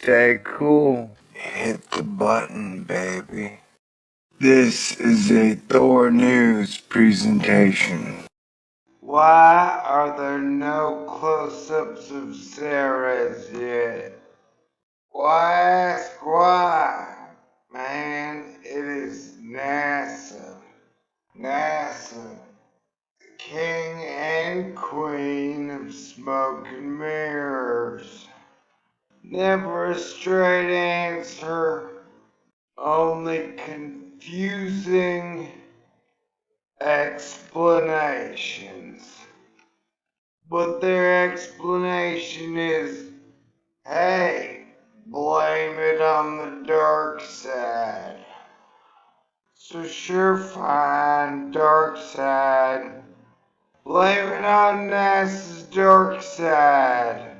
Stay cool. Hit the button, baby. This is a Thor News presentation. Why are there no close-ups of CERES yet? Why ask why? Man, it is NASA. NASA, the king and queen of smoke and mirrors. Never a straight answer, only confusing explanations. But their explanation is, hey, blame it on the dark side. So sure, fine, dark side. Blame it on NASA's dark side.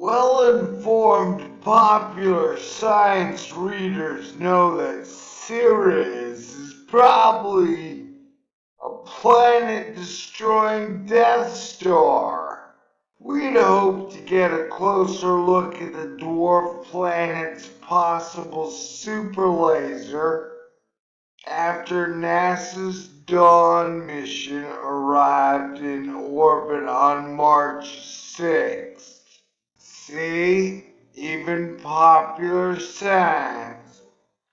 Well-informed popular science readers know that CERES is probably a planet-destroying Death Star. We'd hoped to get a closer look at the dwarf planet's possible superlaser after NASA's Dawn mission arrived in orbit on March 6th. See, even popular science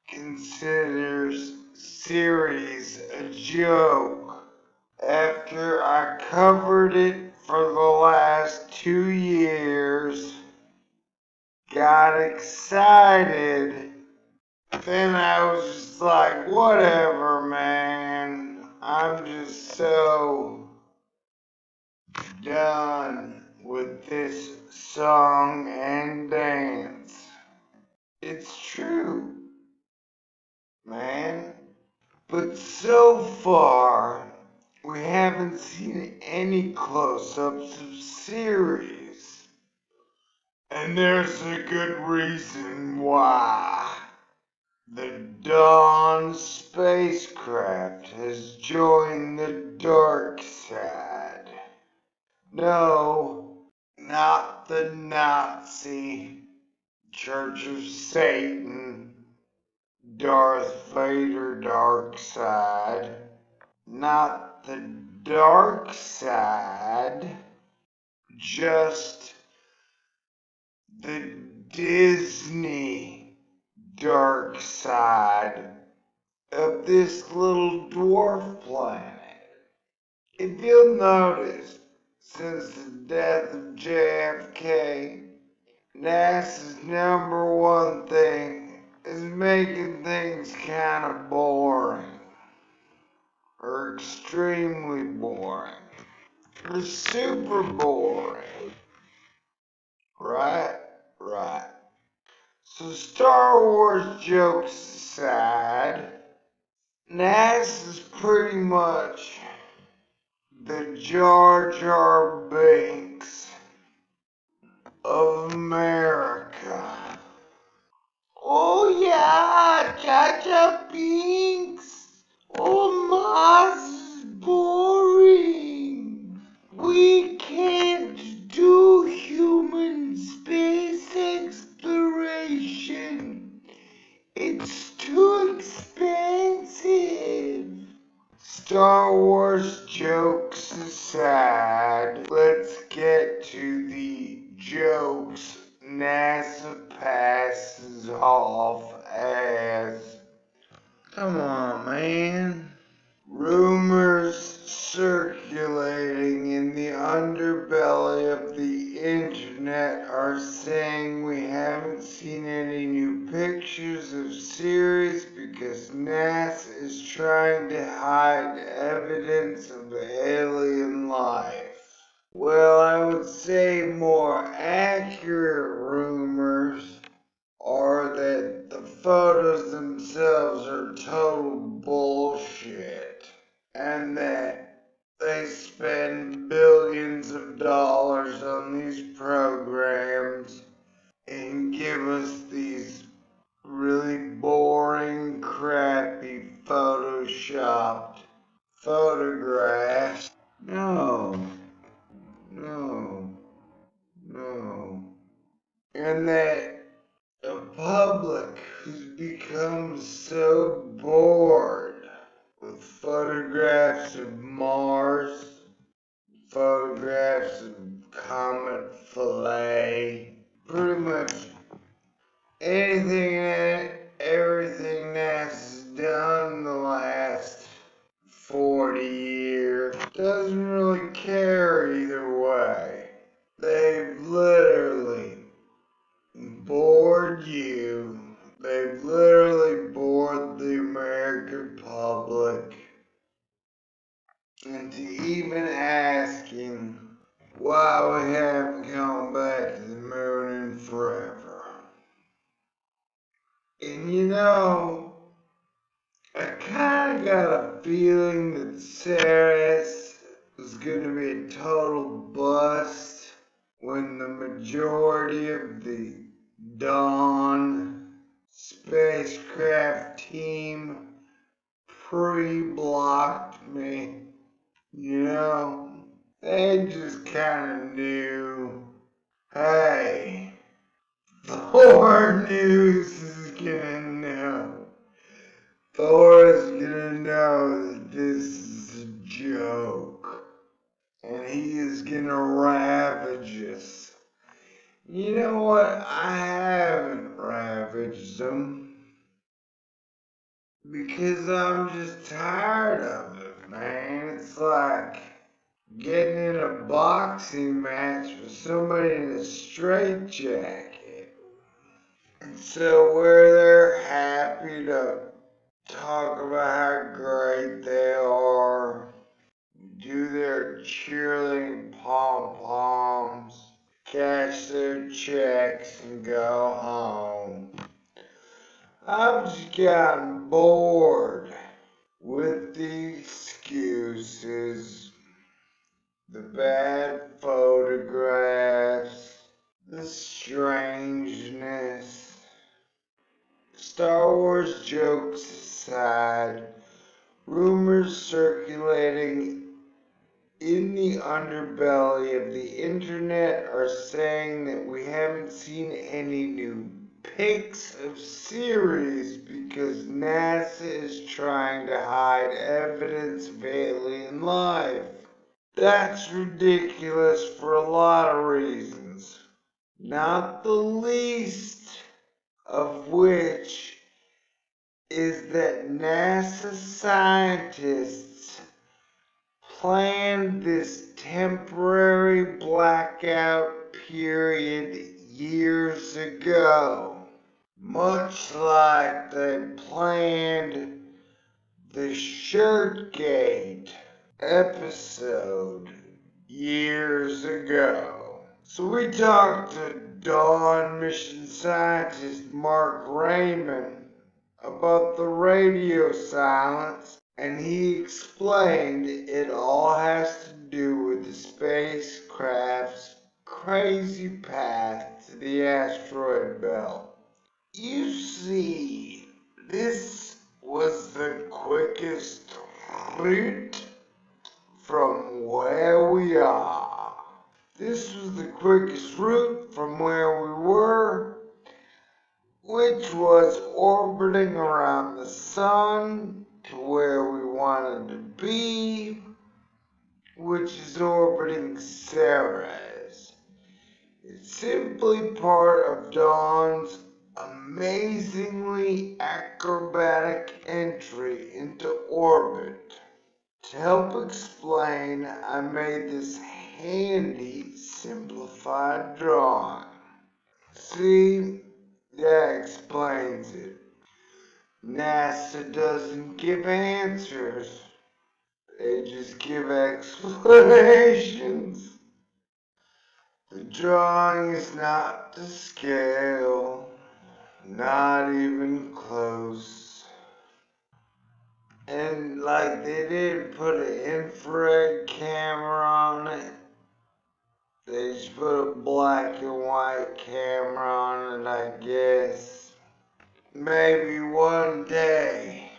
considers CERES a joke. After I covered it for the last 2 years, got excited, then I was just like, whatever, man. I'm just so done with this song and dance. It's true, man. But so far, we haven't seen any close-ups of CERES. And there's a good reason why. The Dawn spacecraft has joined the dark side. No, not the Nazi Church of Satan, Darth Vader dark side. Not the dark side, just the Disney dark side of this little dwarf planet. If you'll notice, since the death of JFK, NASA's #1 thing is making things kind of boring, or extremely boring, or super boring. Right? Right. So Star Wars jokes aside, NASA's pretty much the Jar Jar Binks of America. Oh yeah, Jar Jar Binks. Oh, Mars is boring. We can't do human space exploration. It's too expensive. Star Wars jokes aside, let's get to the jokes NASA passes off as, come on, man. Rumors circulating in the underbelly of the internet are saying we haven't seen any new pictures of CERES because NASA is trying to hide evidence of alien life. Well, I would say more accurate rumors are that the photos themselves are total bullshit, and that they spend billions of dollars on these programs and give us these really boring, crappy, photoshopped photographs. No. And that a public who's become so bored with photographs of Mars, photographs of Comet Philae, pretty much anything and everything NASA's done in the last 40 years doesn't really care either way. They've literally bored you. They've literally bored the American public into even asking why we haven't gone back to the moon in forever. And you know, I kind of got a feeling that CERES was going to be a total bust when the majority of the Dawn spacecraft team pre-blocked me. You know, they just kind of knew, hey, Thor News is gonna know. Thor is gonna know that this is a joke. And he is gonna ravage us. You know what? I haven't ravaged them. Because I'm just tired of it, man. It's like getting in a boxing match with somebody in a straitjacket. And so where they're happy to talk about how great they are, do their cheerleading pom-poms, cash their checks, and go home. I've just gotten bored with the excuses, the bad photographs, the strangeness. Star Wars jokes aside, rumors circulating in the underbelly of the internet are saying that we haven't seen any new pics of CERES because NASA is trying to hide evidence of alien life. That's ridiculous for a lot of reasons, not the least of which is that NASA scientists planned this temporary blackout period years ago, much like they planned the Shirtgate episode years ago. So we talked to Dawn mission scientist Mark Raymond about the radio silence, and he explained it all has to do with the spacecraft's crazy path to the asteroid belt. You see, this was the quickest route from where we are. This was the quickest route from where we were, which was orbiting around the sun, to where we wanted to be, which is orbiting CERES. It's simply part of Dawn's amazingly acrobatic entry into orbit. To help explain, I made this handy simplified drawing. See, that explains it. NASA doesn't give answers, they just give explanations. The drawing is not to scale, not even close. And like they didn't put an infrared camera on it, they just put a black and white camera on it, I guess. Maybe one day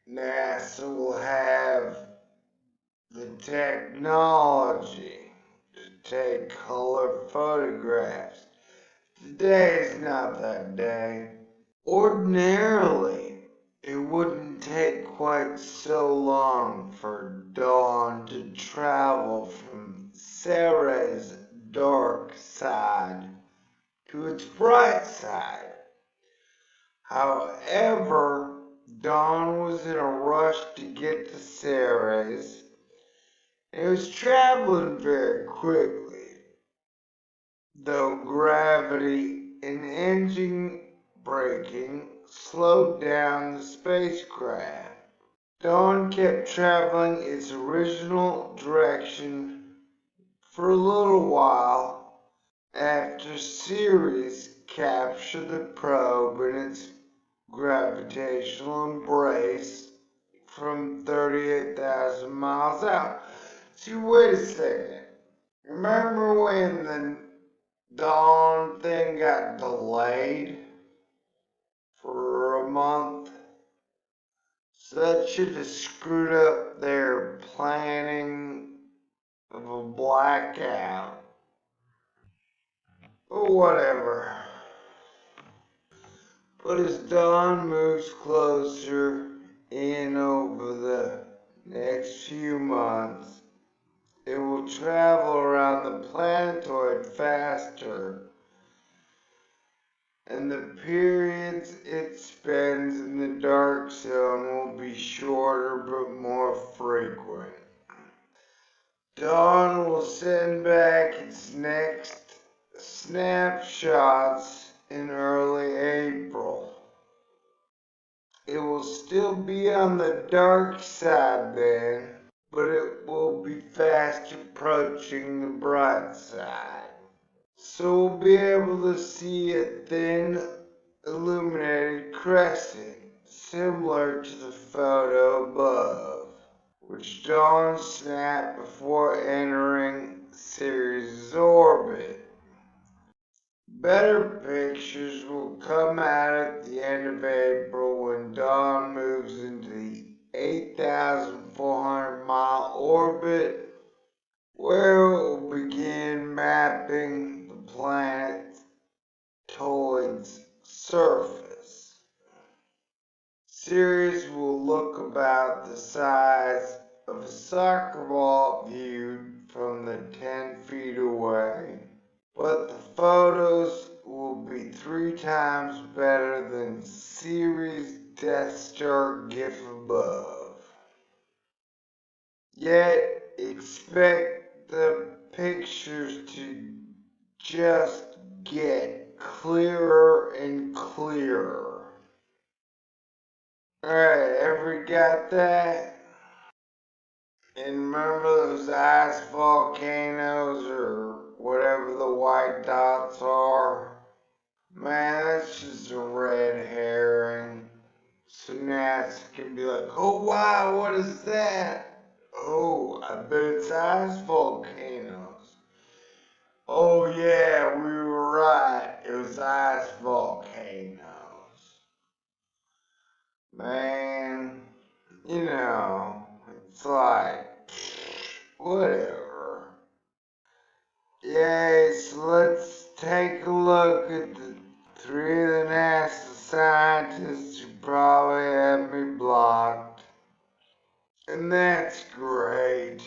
NASA will have the technology to take color photographs Today's not that day. Ordinarily, it wouldn't take quite so long for Dawn to travel from Sarah's dark side to its bright side. However, Dawn was in a rush to get to Ceres, and it was traveling very quickly, though gravity and engine braking slowed down the spacecraft. Dawn kept traveling its original direction for a little while after Ceres captured the probe in its gravitational embrace from 38,000 miles out. See, wait a second. Remember when the Dawn thing got delayed for a month? So that should have screwed up their planning of a blackout. Or whatever. But as Dawn moves closer in over the next few months, it will travel around the planetoid faster, and the periods it spends in the dark zone will be shorter but more frequent. Dawn will send back its next snapshots in early April. It will still be on the dark side then, but it will be fast approaching the bright side. So we'll be able to see a thin, illuminated crescent, similar to the photo above, which Dawn snapped before entering Ceres' orbit. Better pictures will come out at the end of April when Dawn moves into the 8,400-mile orbit, where it will begin mapping the planetoid's surface. Ceres will look about the size of a soccer ball viewed from the 10 feet away. But the photos will be 3 times better than Ceres' Death Star GIF above. Yet, expect the pictures to just get clearer and clearer. Alright, ever got that? And remember those ice volcanoes or whatever the white dots are? Man, that's just a red herring. So NASA can be like, oh wow, what is that? Oh, I bet it's ice volcanoes. Oh yeah, we were right. It was ice volcanoes. Man, it's like, whatever. Yay, so let's take a look at the 3 of the NASA scientists who probably have me blocked. And that's great.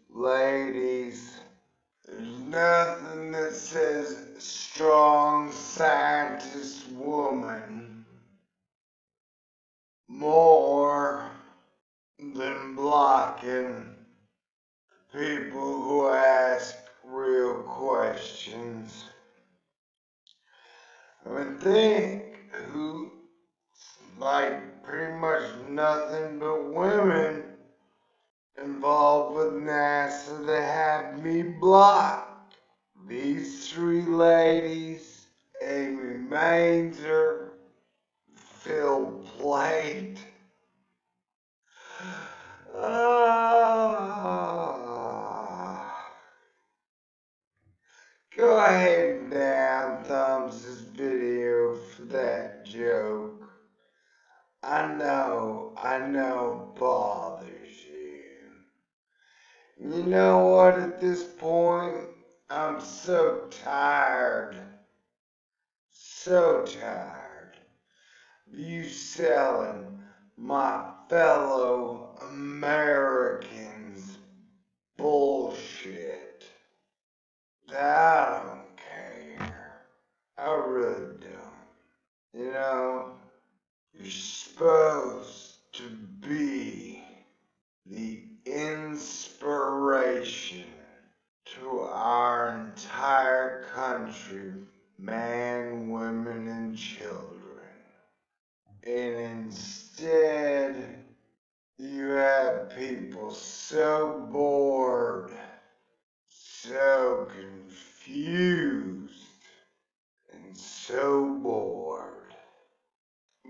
Ladies, there's nothing that says strong scientist woman more than blocking people who ask real questions. I mean, think who, like, pretty much nothing but women involved with NASA that have me blocked. These 3 ladies, Amy Mainzer, Phil Plait. Go ahead and down thumbs this video for that joke. I know it bothers you. You know what, at this point, I'm so tired so tired of you selling my fellow Americans bullshit. I don't care. I really don't. You know, you're supposed to be the inspiration to our entire country, men, women, and children. And instead, you have people so bored, so confused, and so bored.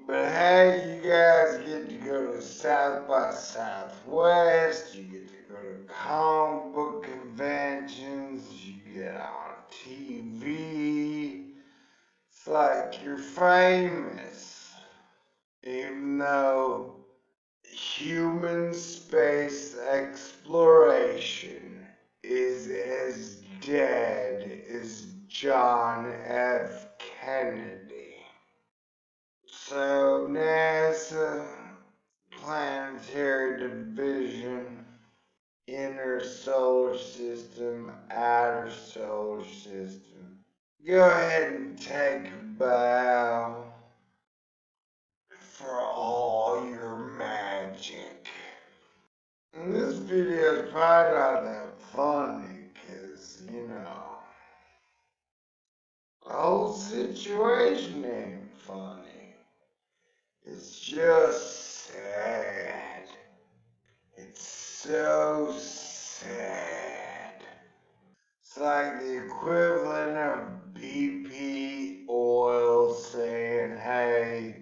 But hey, you guys get to go to South by Southwest, you get to go to comic book conventions, you get on TV. It's like you're famous, even though human space exploration is as dead as John F. Kennedy. So NASA, planetary division, inner solar system, outer solar system. Go ahead and take a bow for all your magic. And this video is probably not that funny, cause, you know, the whole situation ain't funny. It's just sad. It's so sad. It's like the equivalent of BP oil saying, hey,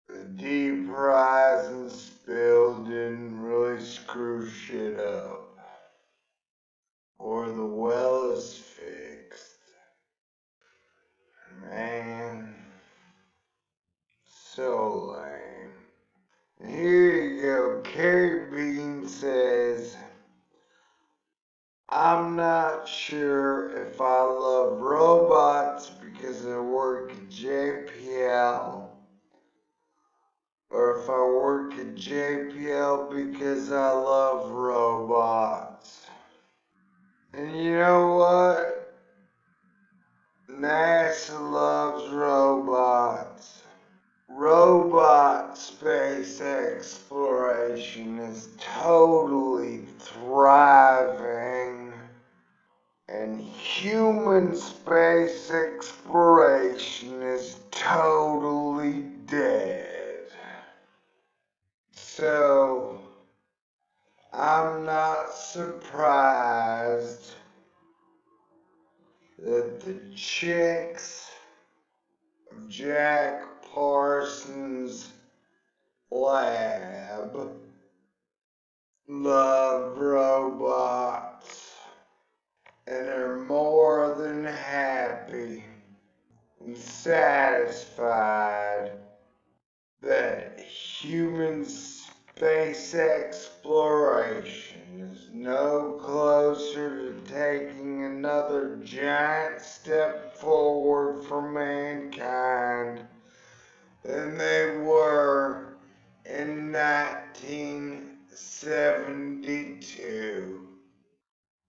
the deep horizon spill didn't really screw shit up. Or the well is fixed. Man, so lame. Here you go. Carrie Bean says, I'm not sure if I love robots because I work at JPL, or if I work at JPL because I love robots. And you know what? NASA loves robots. Robot space exploration is totally thriving, and human space exploration is totally dead. So, I'm not surprised that the chicks of Jack Parsons' lab love robots and are more than happy and satisfied that human space exploration is no closer to taking another giant step forward for mankind than they were in 1972.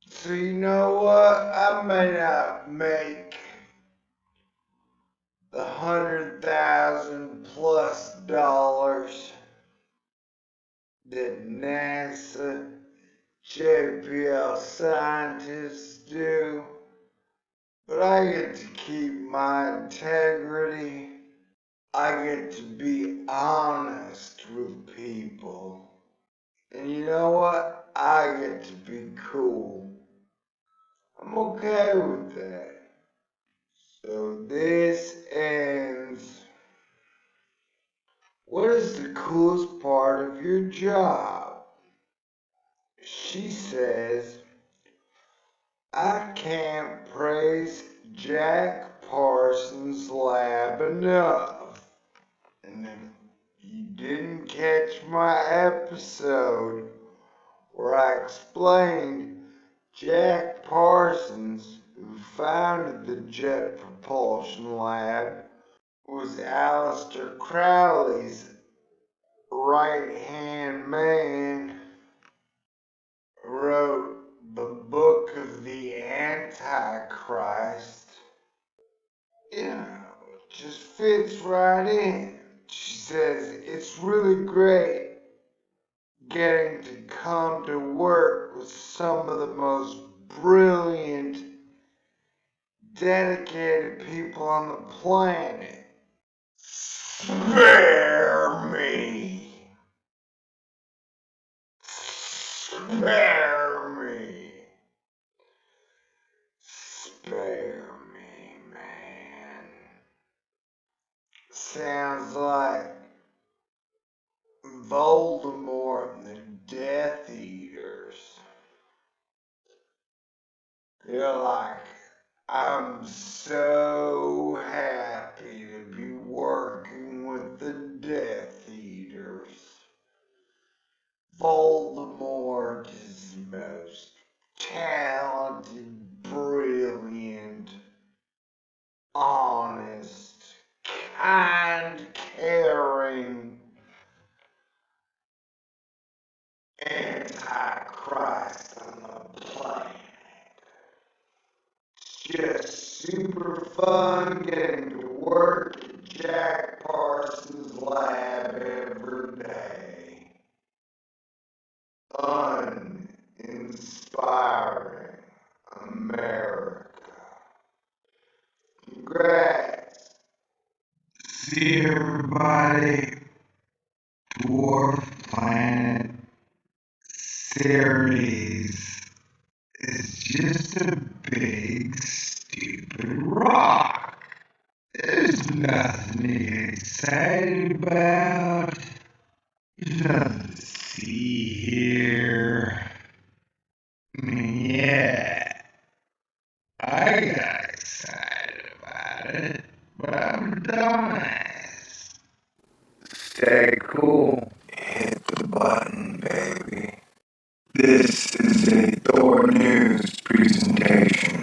So you know what? I may not make the $100,000+ that NASA JPL scientists do, but I get to keep my integrity. I get to be honest with people. And you know what? I get to be cool. I'm okay with that. So this ends. What is the coolest part of your job? She says, I can't praise Jack Parsons' lab enough. And if you didn't catch my episode where I explained Jack Parsons, who founded the Jet Propulsion Lab, was Aleister Crowley's right-hand man, wrote the Book of the Antichrist. You know, it just fits right in. She says it's really great getting to come to work with some of the most brilliant, dedicated people on the planet. Spare me. Spare me. Spare me, man. Sounds like Voldemort and the Death Eaters. They're like, I'm so happy to be working with the Death Eaters. Voldemort is the most talented, brilliant, honest, kind, caring Antichrist on the planet. Just super fun getting to work at Jack Parsons' lab every day. Uninspiring America. Congrats. See everybody. Dwarf planet CERES is just a big stupid rock. There's nothing to get excited about. There's nothing to see here. I mean, yeah, I got excited about it, but I'm a dumbass. Stay cool. Hit the button, baby. This is a Thor News presentation.